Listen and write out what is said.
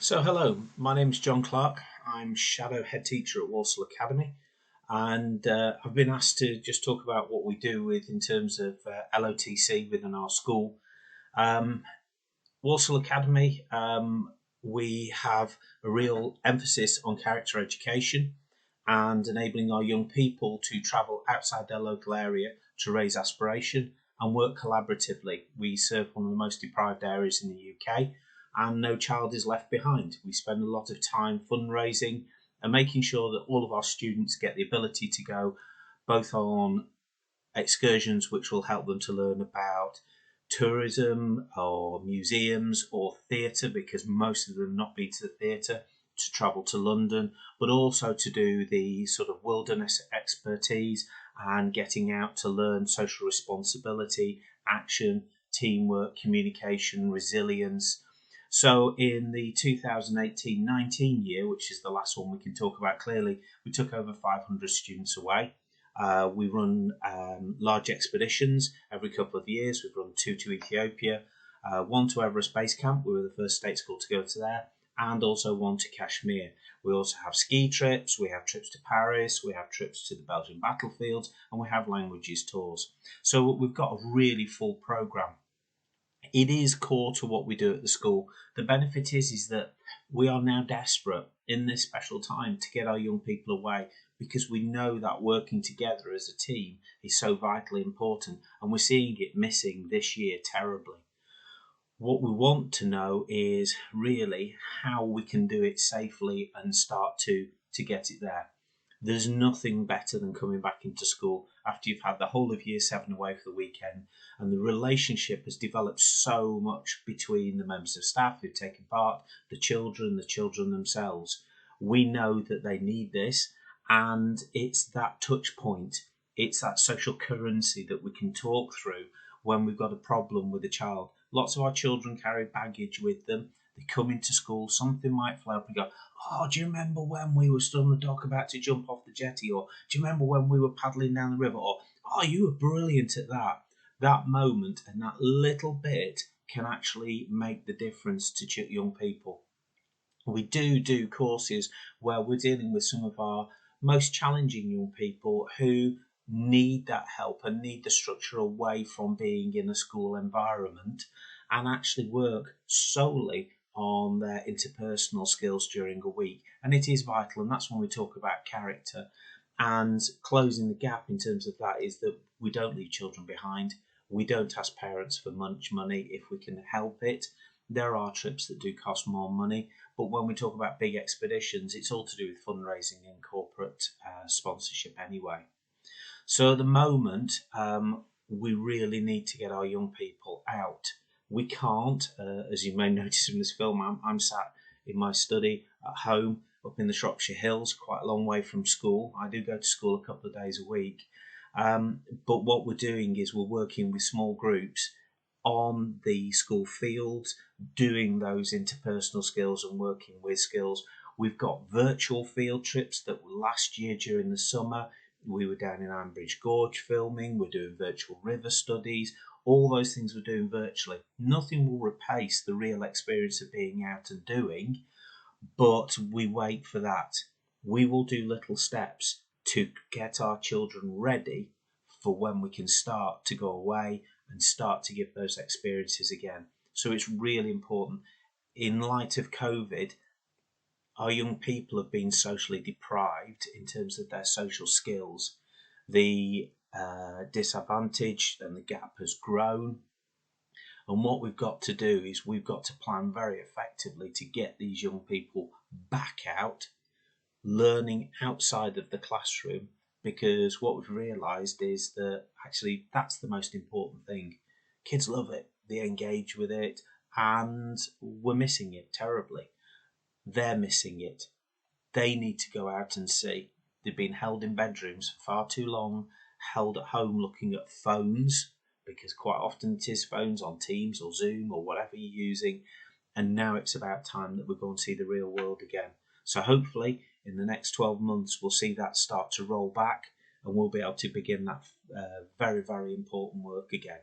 So hello, my name is Jon Clarke. I'm Shadow Head Teacher at Walsall Academy, and I've been asked to just talk about what we do in terms of LOTC within our school. Um, Walsall Academy, we have a real emphasis on character education and enabling our young people to travel outside their local area to raise aspiration and work collaboratively. We serve one of the most deprived areas in the UK, and no child is left behind. We spend a lot of time fundraising and making sure that all of our students get the ability to go both on excursions which will help them to learn about tourism or museums or theatre, because most of them not been to the theatre, to travel to London, but also to do the sort of wilderness expertise and getting out to learn social responsibility, action, teamwork, communication, resilience. So in the 2018-19 year, which is the last one we can talk about clearly, we took over 500 students away. We run large expeditions every couple of years. We've run two to Ethiopia, one to Everest Base Camp. We were the first state school to go to there, and also one to Kashmir. We also have ski trips, we have trips to Paris, we have trips to the Belgian battlefields, and we have languages tours. So we've got a really full programme. It is core to what we do at the school. The benefit is that we are now desperate in this special time to get our young people away, because we know that working together as a team is so vitally important, and we're seeing it missing this year terribly. What we want to know is really how we can do it safely and start to get it there. There's nothing better than coming back into school after you've had the whole of year 7 away for the weekend, and the relationship has developed so much between the members of staff who've taken part, the children themselves. We know that they need this, and it's that touch point, it's that social currency that we can talk through when we've got a problem with a child. Lots of our children carry baggage with them. They come into school, something might flow up and go, "Oh, do you remember when we were stood on the dock about to jump off the jetty?" Or, "Do you remember when we were paddling down the river?" Or, "Oh, you were brilliant at that." That moment and that little bit can actually make the difference to young people. We do courses where we're dealing with some of our most challenging young people who need that help and need the structure away from being in a school environment, and actually work solely on their interpersonal skills during a week. And it is vital, and that's when we talk about character. And closing the gap in terms of that is that we don't leave children behind. We don't ask parents for much money if we can help it. There are trips that do cost more money, but when we talk about big expeditions, it's all to do with fundraising and corporate sponsorship anyway. So at the moment, we really need to get our young people out. We can't, as you may notice in this film, I'm sat in my study at home up in the Shropshire Hills, quite a long way from school. I do go to school a couple of days a week. But what we're doing is we're working with small groups on the school fields, doing those interpersonal skills and working with skills. We've got virtual field trips that were last year during the summer. We were down in Ambridge Gorge filming, we're doing virtual river studies, all those things we're doing virtually. Nothing will replace the real experience of being out and doing, but we wait for that. We will do little steps to get our children ready for when we can start to go away and start to give those experiences again. So it's really important. In light of COVID, our young people have been socially deprived in terms of their social skills. The disadvantage and the gap has grown. And what we've got to do is we've got to plan very effectively to get these young people back out, learning outside of the classroom, because what we've realised is that actually that's the most important thing. Kids love it, they engage with it, and we're missing it terribly. They're missing it. They need to go out and see. They've been held in bedrooms for far too long, held at home looking at phones, because quite often it is phones on Teams or Zoom or whatever you're using. And now it's about time that we go and see the real world again. So hopefully in the next 12 months we'll see that start to roll back, and we'll be able to begin that very, very important work again.